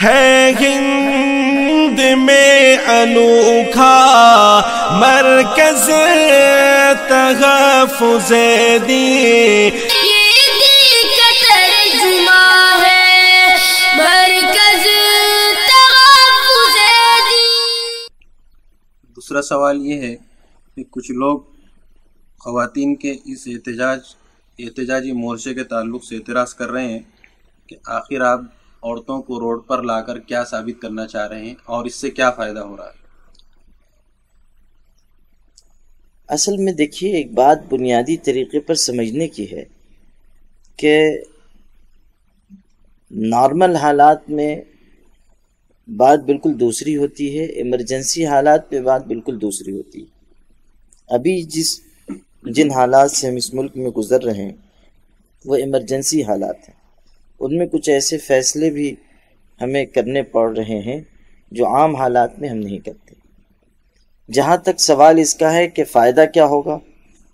ہے ہند میں انوکھا مرکز تحفظ دین، یہ دل کا ترجمہ ہے مرکز تحفظ دین۔ دوسرا سوال یہ ہے کہ کچھ لوگ خواتین کے اس احتجاجی مورچے کے تعلق سے اعتراض کر رہے ہیں کہ آخر آپ عورتوں کو روڈ پر لا کر کیا ثابت کرنا چاہ رہے ہیں اور اس سے کیا فائدہ ہو رہا ہے؟ اصل میں دیکھیے، ایک بات بنیادی طریقے پر سمجھنے کی ہے کہ نارمل حالات میں بات بالکل دوسری ہوتی ہے، ایمرجنسی حالات پہ بات بالکل دوسری ہوتی ہے۔ ابھی جن حالات سے ہم اس ملک میں گزر رہے ہیں وہ ایمرجنسی حالات ہیں، ان میں کچھ ایسے فیصلے بھی ہمیں کرنے پڑ رہے ہیں جو عام حالات میں ہم نہیں کرتے۔ جہاں تک سوال اس کا ہے کہ فائدہ کیا ہوگا،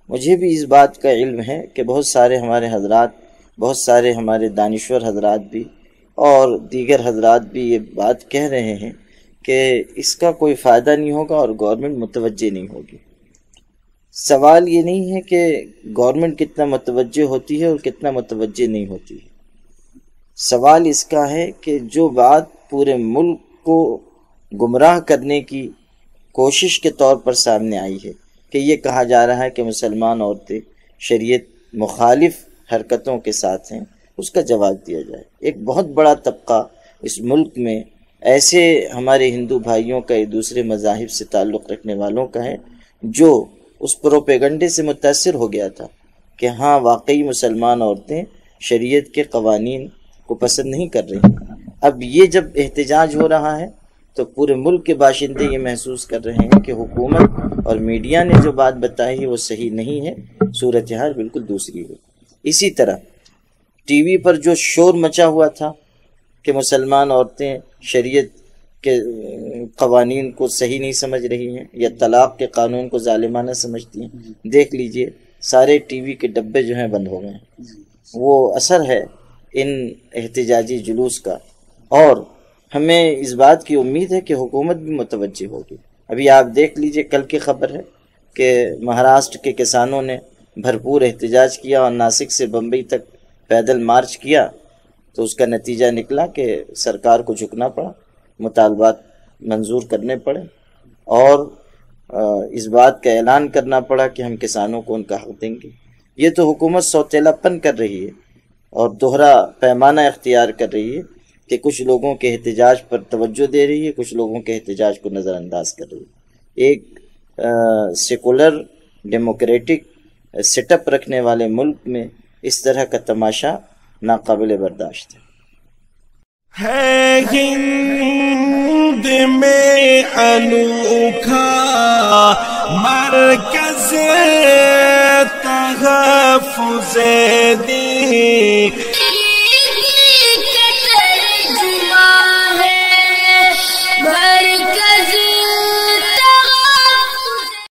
مجھے بھی اس بات کا علم ہے کہ بہت سارے ہمارے حضرات، بہت سارے ہمارے دانشور حضرات بھی اور دیگر حضرات بھی یہ بات کہہ رہے ہیں کہ اس کا کوئی فائدہ نہیں ہوگا اور گورنمنٹ متوجہ نہیں ہوگی۔ سوال یہ نہیں ہے کہ گورنمنٹ کتنا متوجہ ہوتی ہے اور کتنا متوجہ نہیں ہوتی ہے، سوال اس کا ہے کہ جو بات پورے ملک کو گمراہ کرنے کی کوشش کے طور پر سامنے آئی ہے کہ یہ کہا جا رہا ہے کہ مسلمان عورتیں شریعت مخالف حرکتوں کے ساتھ ہیں، اس کا جواب دیا جائے۔ ایک بہت بڑا طبقہ اس ملک میں ایسے ہمارے ہندو بھائیوں کا دوسرے مذاہب سے تعلق رکھنے والوں کا ہے جو اس پروپیگنڈے سے متاثر ہو گیا تھا کہ ہاں واقعی مسلمان عورتیں شریعت کے قوانین کو پسند نہیں کر رہی۔ اب یہ جب احتجاج ہو رہا ہے تو پورے ملک کے باشندے یہ محسوس کر رہے ہیں کہ حکومت اور میڈیا نے جو بات بتائی ہے وہ صحیح نہیں ہے، صورتحال بالکل دوسری ہے۔ اسی طرح ٹی وی پر جو شور مچا ہوا تھا کہ مسلمان عورتیں شریعت کے قوانین کو صحیح نہیں سمجھ رہی ہیں یا طلاق کے قانون کو ظالمانہ سمجھتی ہیں، دیکھ لیجئے سارے ٹی وی کے ڈبے جو ہیں بند ہو گئے ہیں۔ وہ اثر ہے ان احتجاجی جلوس کا، اور ہمیں اس بات کی امید ہے کہ حکومت بھی متوجہ ہوگی۔ ابھی آپ دیکھ لیجئے، کل کی خبر ہے کہ مہاراشٹر کے کسانوں نے بھرپور احتجاج کیا اور ناسک سے بمبئی تک پیدل مارچ کیا، تو اس کا نتیجہ نکلا کہ سرکار کو جھکنا پڑا، مطالبات منظور کرنے پڑے اور اس بات کا اعلان کرنا پڑا کہ ہم کسانوں کو ان کا حق دیں گے۔ یہ تو حکومت سوتیلا پن کر رہی ہے اور دوہرا پیمانہ اختیار کر رہی ہے کہ کچھ لوگوں کے احتجاج پر توجہ دے رہی ہے، کچھ لوگوں کے احتجاج کو نظر انداز کر رہی ہے۔ ایک سیکولر ڈیموکریٹک سیٹ اپ رکھنے والے ملک میں اس طرح کا تماشا ناقابل برداشت ہے ہند میں انوکھا مرکز تحفظ دین۔